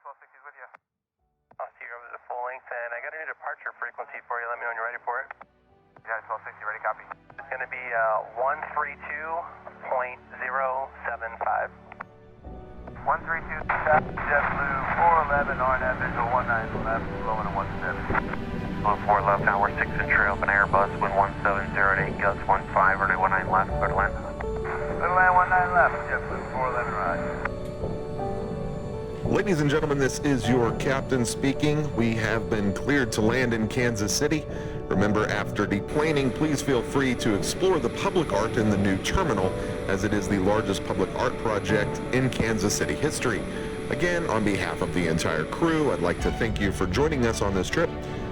1260's with you. I'll see you over the full length, and I got a new departure frequency for you. Let me know when you're ready for it. Yeah, 1260, ready, copy. It's going to be 132.075. 132, JetBlue 411, RNAV visual 19 left, blowing a 170. Blue 4 left, now we're 6 inch open Airbus with 1708, Gus 15, runway 19 left, clear to land. Clear to land 19 left, JetBlue 411, right. Ladies and gentlemen, this is your captain speaking. We have been cleared to land in Kansas City. Remember, after deplaning, please feel free to explore the public art in the new terminal, as it is the largest public art project in Kansas City history. Again, on behalf of the entire crew, I'd like to thank you for joining us on this trip.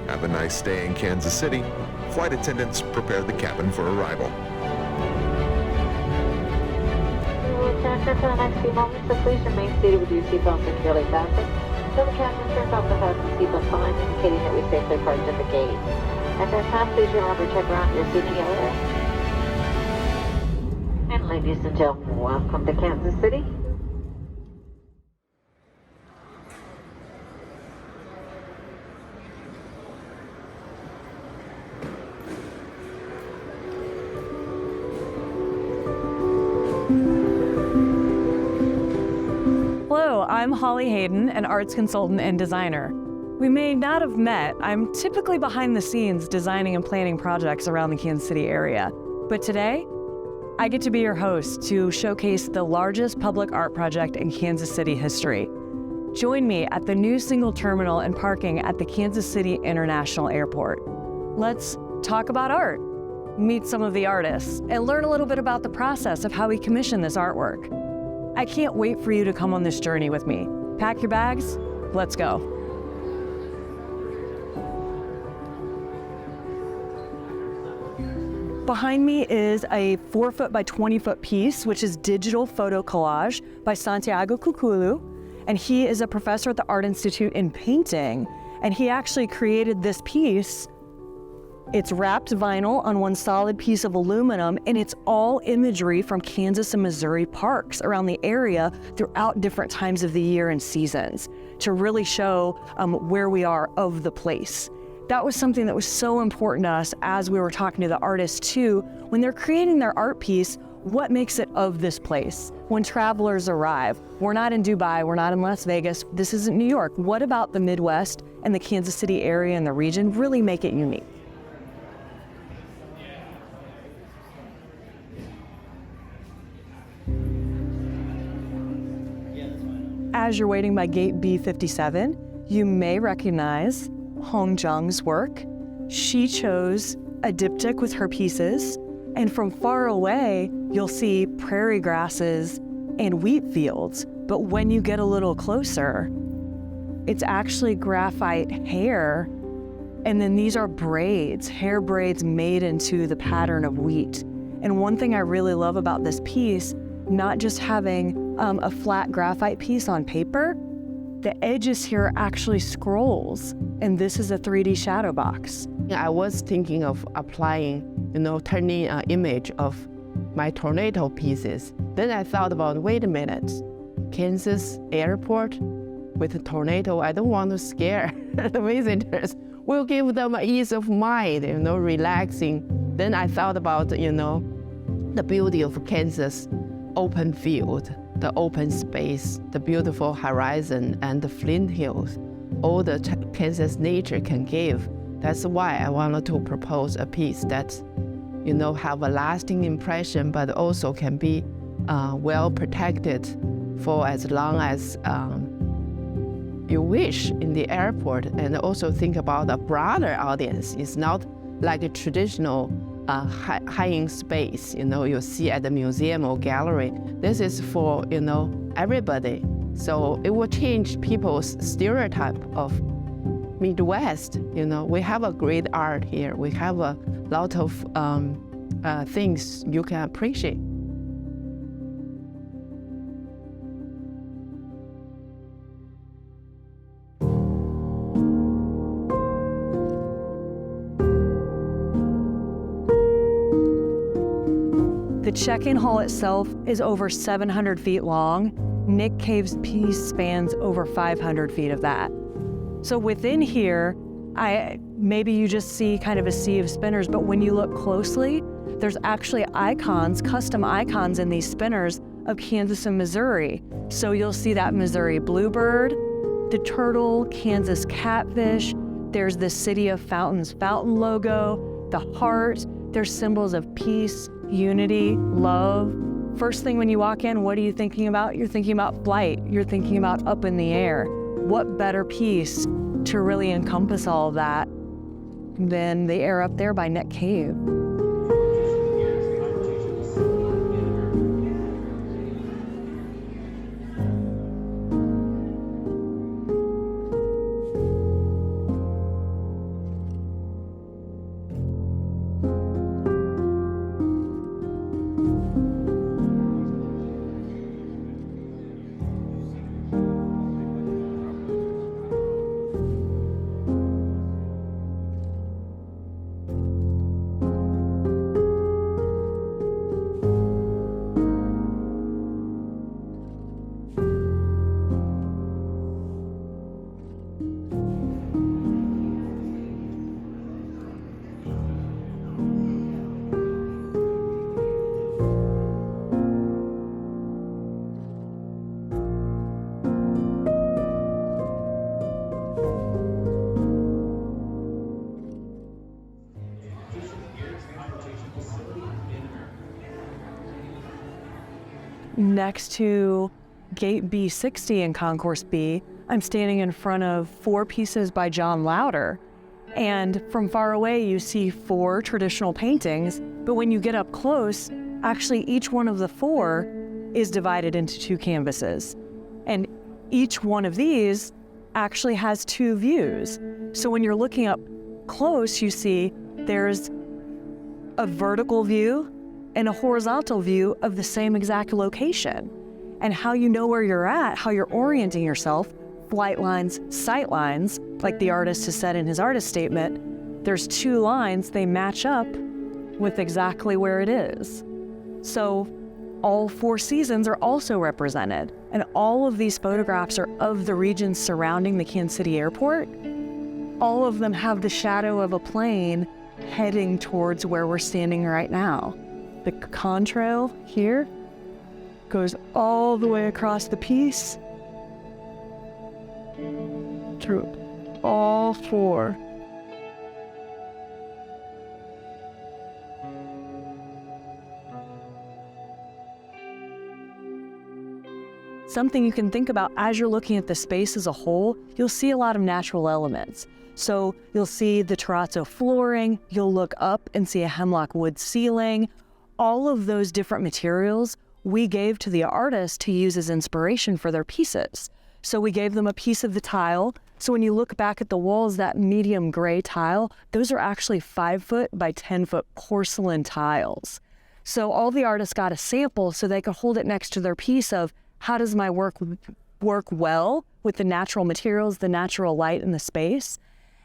Have a nice stay in Kansas City. Flight attendants, prepare the cabin for arrival. We will transfer for the next few moments, so please remain seated with your seatbelt securely fastened until the captain turns off the fasten seatbelt sign, indicating that we safely parked at the gate. At that time, please remember to check around your seating area. And ladies and gentlemen, welcome to Kansas City. Hello, I'm Holly Hayden, an arts consultant and designer. We may not have met. I'm typically behind the scenes designing and planning projects around the Kansas City area. But today, I get to be your host to showcase the largest public art project in Kansas City history. Join me at the new single terminal and parking at the Kansas City International Airport. Let's talk about art, meet some of the artists, and learn a little bit about the process of how we commission this artwork. I can't wait for you to come on this journey with me. Pack your bags, let's go. Behind me is a 4-foot by 20-foot piece, which is digital photo collage by Santiago Kukulu. And he is a professor at the Art Institute in painting. And he actually created this piece. It's wrapped vinyl on one solid piece of aluminum, and it's all imagery from Kansas and Missouri parks around the area throughout different times of the year and seasons to really show where we are of the place. That was something that was so important to us as we were talking to the artists too. When they're creating their art piece, what makes it of this place? When travelers arrive, we're not in Dubai, we're not in Las Vegas, this isn't New York. What about the Midwest and the Kansas City area and the region really make it unique? As you're waiting by gate B57, you may recognize Hong Jung's work. She chose a diptych with her pieces, and from far away, you'll see prairie grasses and wheat fields. But when you get a little closer, it's actually graphite hair, and then these are braids, hair braids made into the pattern of wheat. And one thing I really love about this piece, not just having a flat graphite piece on paper, the edges here are actually scrolls, and this is a 3D shadow box. I was thinking of applying, turning an image of my tornado pieces. Then I thought about, wait a minute, Kansas airport with a tornado, I don't want to scare the visitors. We'll give them an ease of mind, relaxing. Then I thought about, the beauty of Kansas open field, the open space, the beautiful horizon, and the Flint Hills, all the Kansas nature can give. That's why I wanted to propose a piece that, have a lasting impression, but also can be well protected for as long as you wish in the airport, and also think about a broader audience. It's not like a traditional high-end space, you see at the museum or gallery. This is for, everybody. So it will change people's stereotype of Midwest. We have a great art here. We have a lot of things you can appreciate. The check-in hall itself is over 700 feet long. Nick Cave's piece spans over 500 feet of that. So within here, maybe you just see kind of a sea of spinners, but when you look closely, there's actually icons, custom icons in these spinners of Kansas and Missouri. So you'll see that Missouri bluebird, the turtle, Kansas catfish, there's the City of Fountains fountain logo, the heart, there's symbols of peace, unity, love. First thing when you walk in, what are you thinking about? You're thinking about flight, you're thinking about up in the air. What better piece to really encompass all of that than the Air Up There by Nick Cave? Next to Gate B60 in Concourse B, I'm standing in front of 4 pieces by John Louder. And from far away, you see 4 traditional paintings, but when you get up close, actually each one of the 4 is divided into 2 canvases. And each one of these actually has 2 views. So when you're looking up close, you see there's a vertical view and a horizontal view of the same exact location. And how you know where you're at, how you're orienting yourself, flight lines, sight lines, like the artist has said in his artist statement, there's 2 lines, they match up with exactly where it is. So all 4 seasons are also represented. And all of these photographs are of the regions surrounding the Kansas City airport. All of them have the shadow of a plane heading towards where we're standing right now. The contrail here goes all the way across the piece through all 4. Something you can think about as you're looking at the space as a whole, you'll see a lot of natural elements. So you'll see the terrazzo flooring, you'll look up and see a hemlock wood ceiling. All of those different materials we gave to the artist to use as inspiration for their pieces. So we gave them a piece of the tile. So when you look back at the walls, that medium gray tile, those are actually 5-foot by 10-foot porcelain tiles. So all the artists got a sample so they could hold it next to their piece of how does my work well with the natural materials, the natural light and the space.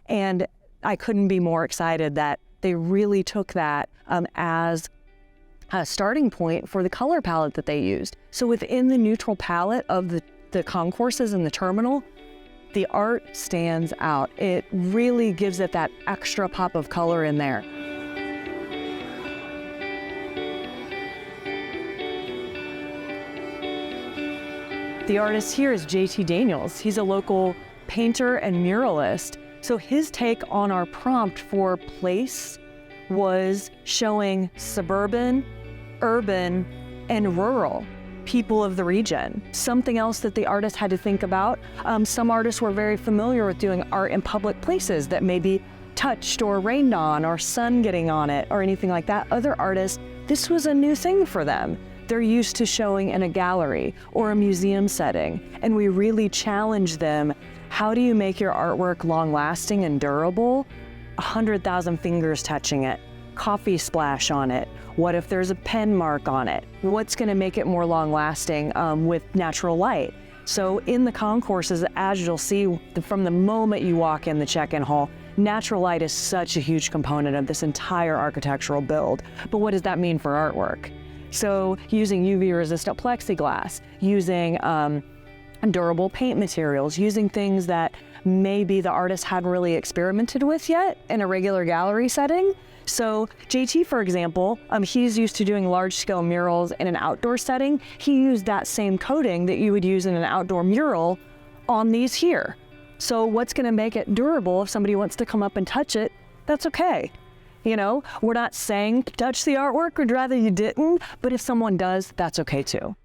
And I couldn't be more excited that they really took that as a starting point for the color palette that they used. So within the neutral palette of the concourses in the terminal, the art stands out. It really gives it that extra pop of color in there. The artist here is JT Daniels. He's a local painter and muralist. So his take on our prompt for place was showing suburban, urban, and rural people of the region. Something else that the artist had to think about, some artists were very familiar with doing art in public places that may be touched or rained on or sun getting on it or anything like that. Other artists, this was a new thing for them. They're used to showing in a gallery or a museum setting, and we really challenge them. How do you make your artwork long-lasting and durable? 100,000 fingers touching it, coffee splash on it. What if there's a pen mark on it? What's gonna make it more long-lasting with natural light? So in the concourses, as you'll see from the moment you walk in the check-in hall, natural light is such a huge component of this entire architectural build. But what does that mean for artwork? So using UV-resistant plexiglass, using durable paint materials, using things that maybe the artist hadn't really experimented with yet in a regular gallery setting. So JT, for example, he's used to doing large-scale murals in an outdoor setting. He used that same coating that you would use in an outdoor mural on these here. So what's going to make it durable if somebody wants to come up and touch it? That's okay. You know, we're not saying touch the artwork, we'd rather you didn't, but if someone does, that's okay too.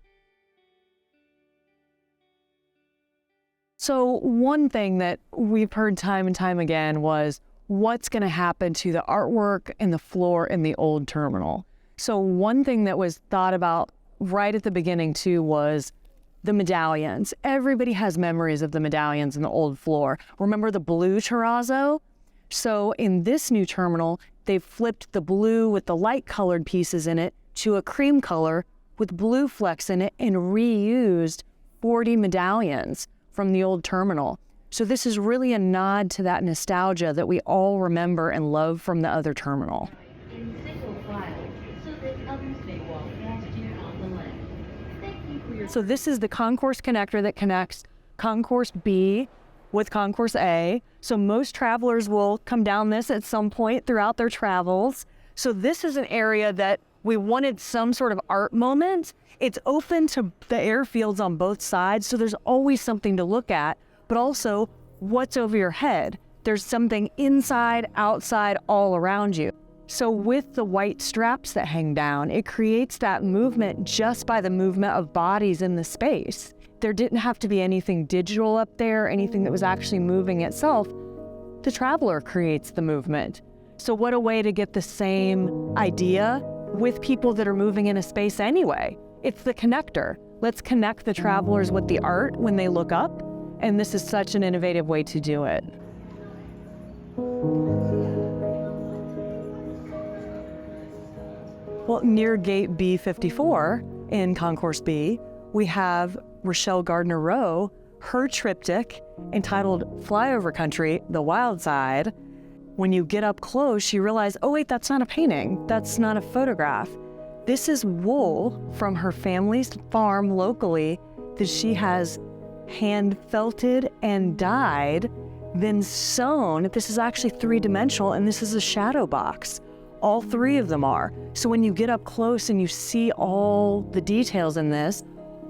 So one thing that we've heard time and time again was what's going to happen to the artwork and the floor in the old terminal. So one thing that was thought about right at the beginning too was the medallions. Everybody has memories of the medallions in the old floor. Remember the blue terrazzo? So in this new terminal, they've flipped the blue with the light colored pieces in it to a cream color with blue flecks in it and reused 40 medallions from the old terminal. So this is really a nod to that nostalgia that we all remember and love from the other terminal. In single file, so that others may walk past you on the left. Thank you for your... So this is the concourse connector that connects concourse B with concourse A. So most travelers will come down this at some point throughout their travels. So this is an area that we wanted some sort of art moment. It's open to the airfields on both sides, so there's always something to look at, but also what's over your head. There's something inside, outside, all around you. So with the white straps that hang down, it creates that movement just by the movement of bodies in the space. There didn't have to be anything digital up there, anything that was actually moving itself. The traveler creates the movement. So what a way to get the same idea with people that are moving in a space anyway. It's the connector. Let's connect the travelers with the art when they look up, and this is such an innovative way to do it. Well, near gate B54 in Concourse B, we have Rochelle Gardner-Rowe, her triptych entitled Flyover Country, The Wild Side. When you get up close, you realize, oh wait, that's not a painting. That's not a photograph. This is wool from her family's farm locally that she has hand felted and dyed, then sewn. This is actually three-dimensional, and this is a shadow box. All three of them are. So when you get up close and you see all the details in this,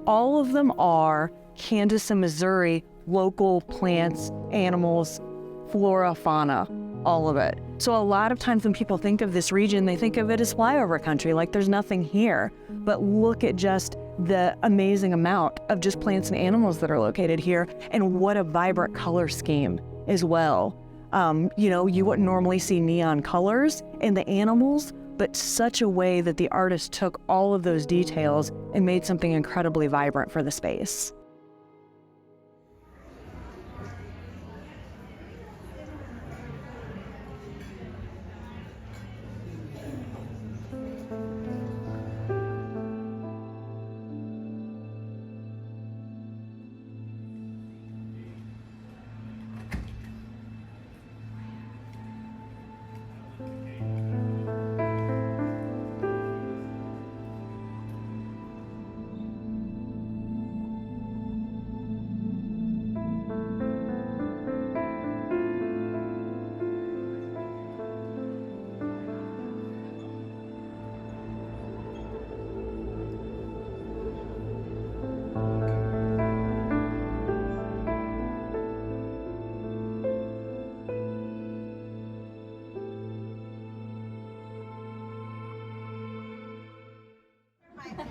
all of them are Kansas and Missouri local plants, animals, flora, fauna, all of it. So a lot of times when people think of this region, they think of it as flyover country, like there's nothing here. But look at just the amazing amount of just plants and animals that are located here, and what a vibrant color scheme as well. You know, you wouldn't normally see neon colors in the animals, but such a way that the artist took all of those details and made something incredibly vibrant for the space.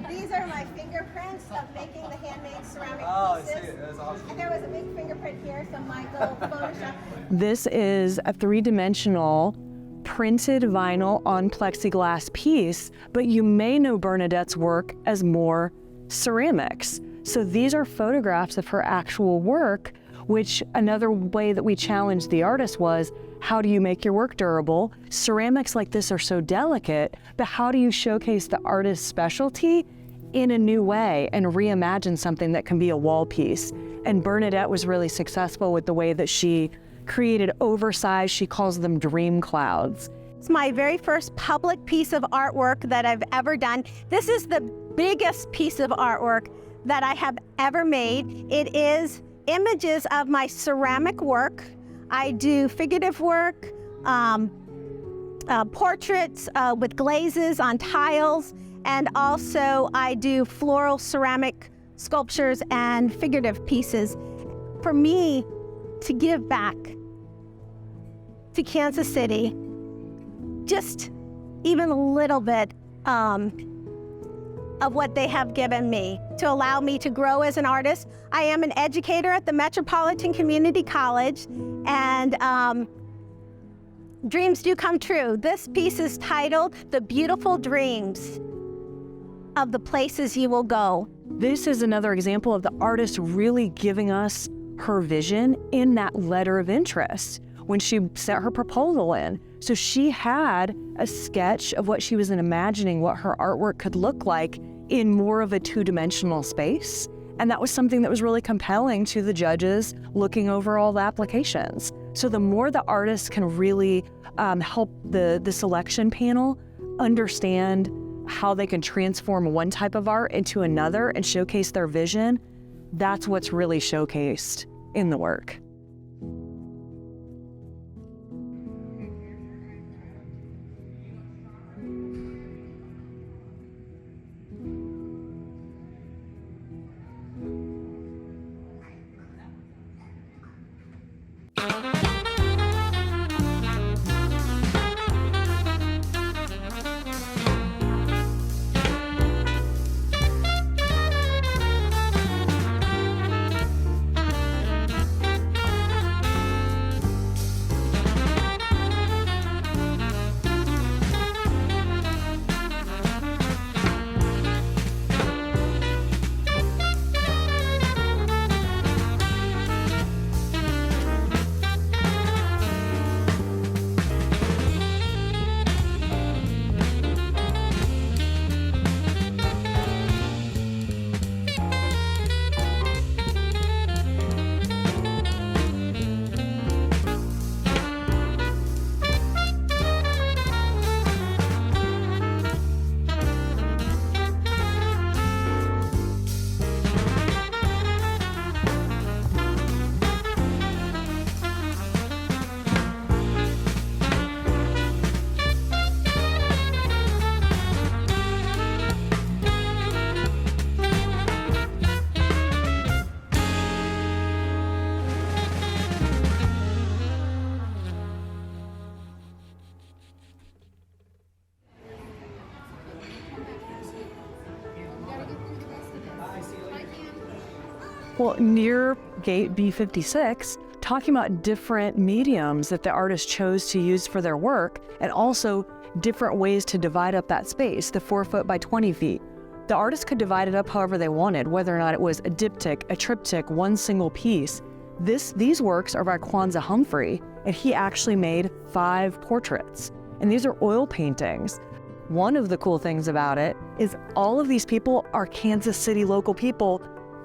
These are my fingerprints of making the handmade ceramic pieces. I see. That's awesome. And there was a big fingerprint here, so Michael photoshopped. This is a three-dimensional printed vinyl on plexiglass piece, but you may know Bernadette's work as more ceramics. So these are photographs of her actual work, which another way that we challenged the artist was, how do you make your work durable? Ceramics like this are so delicate, but how do you showcase the artist's specialty in a new way and reimagine something that can be a wall piece? And Bernadette was really successful with the way that she created oversized, she calls them dream clouds. It's my very first public piece of artwork that I've ever done. This is the biggest piece of artwork that I have ever made. It is images of my ceramic work. I do figurative work, portraits with glazes on tiles, and also I do floral ceramic sculptures and figurative pieces. For me to give back to Kansas City, just even a little bit of what they have given me to allow me to grow as an artist. I am an educator at the Metropolitan Community College, and dreams do come true. This piece is titled The Beautiful Dreams of the Places You Will Go. This is another example of the artist really giving us her vision in that letter of interest when she sent her proposal in. So she had a sketch of what she was imagining what her artwork could look like in more of a two-dimensional space. And that was something that was really compelling to the judges looking over all the applications. So the more the artists can really help the selection panel understand how they can transform one type of art into another and showcase their vision, that's what's really showcased in the work. Well, near gate B56, talking about different mediums that the artist chose to use for their work, and also different ways to divide up that space, the 4 foot by 20 feet. The artist could divide it up however they wanted, whether or not it was a diptych, a triptych, one single piece. These works are by Kwanzaa Humphrey, and he actually made 5 portraits. And these are oil paintings. One of the cool things about it is all of these people are Kansas City local people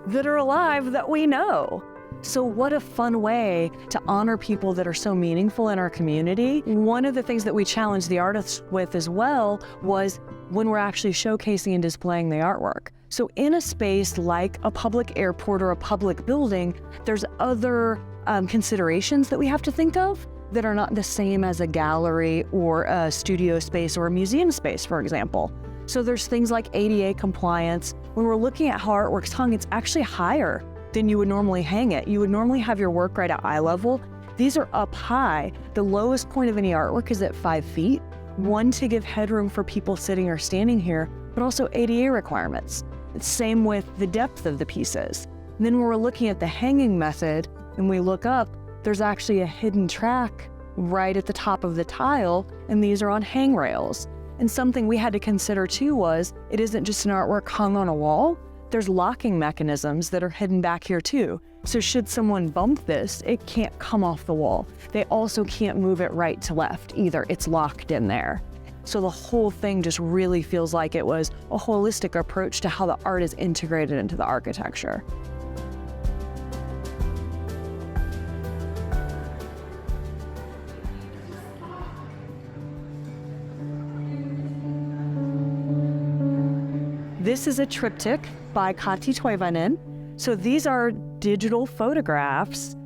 that are alive that we know. So what a fun way to honor people that are so meaningful in our community. One of the things that we challenged the artists with as well was when we're actually showcasing and displaying the artwork. So in a space like a public airport or a public building, there's other considerations that we have to think of that are not the same as a gallery or a studio space or a museum space, for example. So there's things like ADA compliance. When we're looking at how artwork's hung, it's actually higher than you would normally hang it. You would normally have your work right at eye level. These are up high. The lowest point of any artwork is at 5 feet. One, to give headroom for people sitting or standing here, but also ADA requirements. It's same with the depth of the pieces. And then when we're looking at the hanging method and we look up, there's actually a hidden track right at the top of the tile, and these are on hangrails. And something we had to consider too was, it isn't just an artwork hung on a wall, there's locking mechanisms that are hidden back here too. So should someone bump this, it can't come off the wall. They also can't move it right to left either, it's locked in there. So the whole thing just really feels like it was a holistic approach to how the art is integrated into the architecture. This is a triptych by Kati Toivonen. So these are digital photographs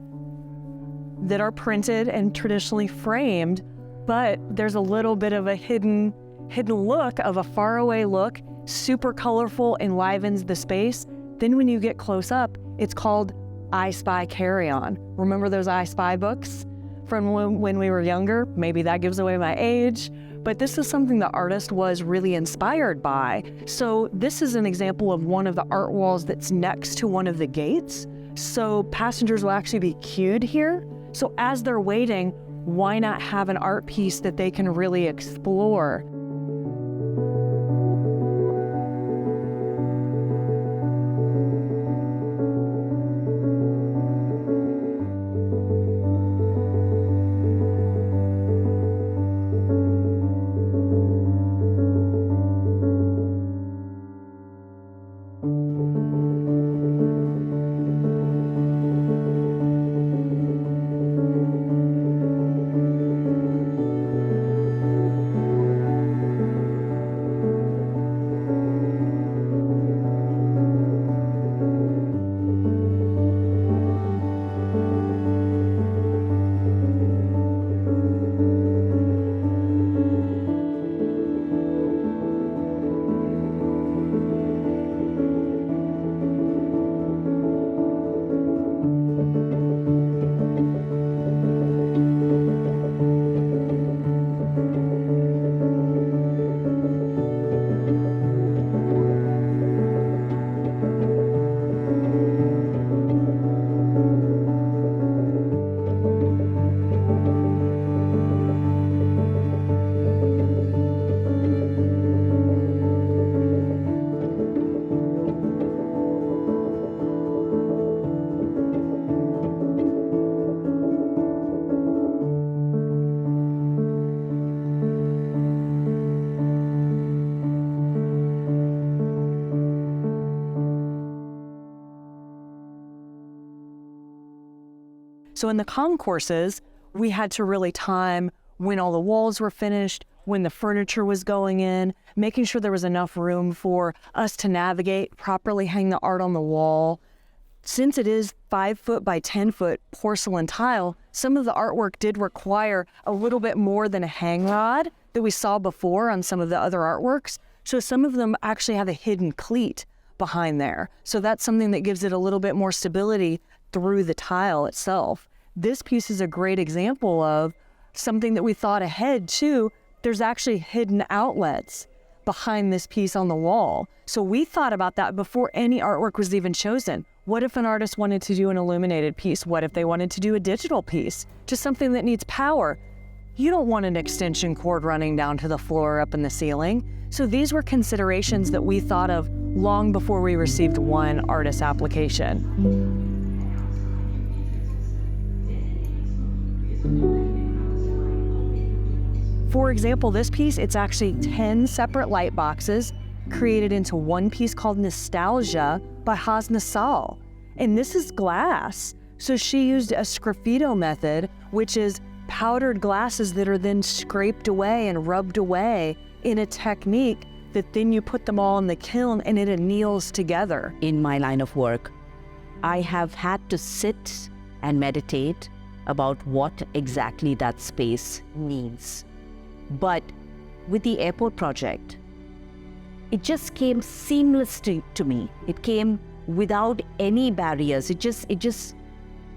that are printed and traditionally framed, but there's a little bit of a hidden look of a faraway look, super colorful, enlivens the space. Then when you get close up, it's called I Spy Carry On. Remember those I Spy books from when we were younger? Maybe that gives away my age, but this is something the artist was really inspired by. So this is an example of one of the art walls that's next to one of the gates. So passengers will actually be queued here. So as they're waiting, why not have an art piece that they can really explore? So in the concourses, we had to really time when all the walls were finished, when the furniture was going in, making sure there was enough room for us to navigate, properly hang the art on the wall. Since it is 5 foot by 10 foot porcelain tile, some of the artwork did require a little bit more than a hang rod that we saw before on some of the other artworks. So some of them actually have a hidden cleat behind there. So that's something that gives it a little bit more stability through the tile itself. This piece is a great example of something that we thought ahead too. There's actually hidden outlets behind this piece on the wall. So we thought about that before any artwork was even chosen. What if an artist wanted to do an illuminated piece? What if they wanted to do a digital piece? Just something that needs power. You don't want an extension cord running down to the floor up in the ceiling. So these were considerations that we thought of long before we received one artist application. For example, this piece, it's actually 10 separate light boxes created into one piece called Nostalgia by Hasna Sal. And this is glass. So she used a sgraffito method, which is powdered glasses that are then scraped away and rubbed away in a technique that then you put them all in the kiln and it anneals together. In my line of work, I have had to sit and meditate about what exactly that space means. But with the airport project, it just came seamless to me. It came without any barriers.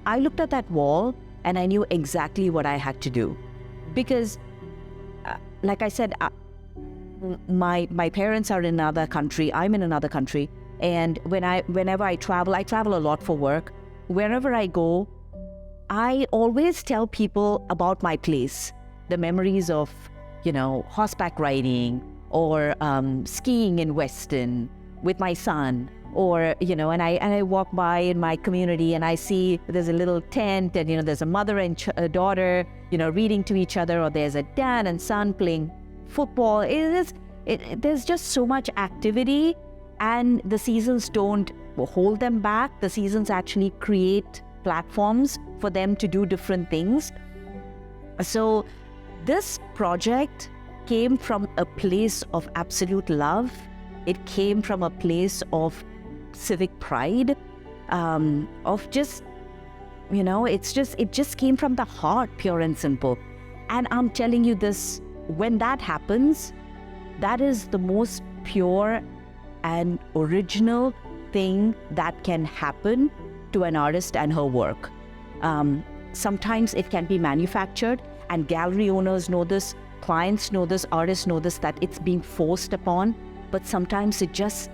I looked at that wall and I knew exactly what I had to do. Because, like I said, my parents are in another country, I'm in another country, and whenever I travel a lot for work. Wherever I go, I always tell people about my place, the memories of, horseback riding or skiing in Weston with my son, or, and I walk by in my community and I see there's a little tent and, there's a mother and a daughter, reading to each other, or there's a dad and son playing football. There's just so much activity, and the seasons don't hold them back. The seasons actually create platforms for them to do different things. So this project came from a place of absolute love It came from a place of civic pride, of just, it just came from the heart, pure and simple. And I'm telling you this, when that happens, that is the most pure and original thing that can happen to an artist and her work. Sometimes it can be manufactured, and gallery owners know this, clients know this, artists know this, that it's being forced upon, but sometimes it just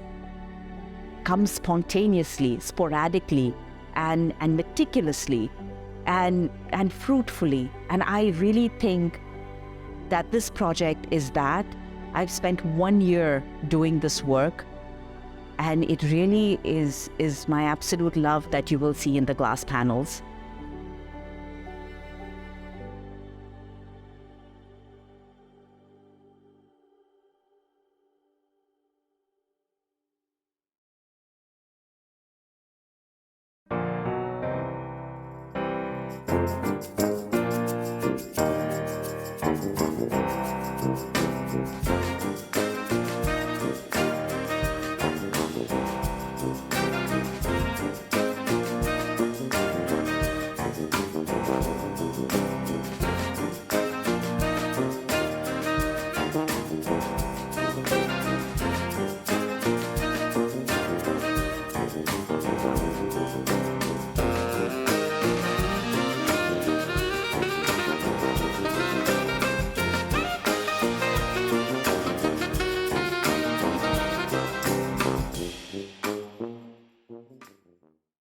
comes spontaneously, sporadically, and meticulously, and fruitfully. And I really think that this project is that. I've spent 1 year doing this work, and it really is my absolute love that you will see in the glass panels.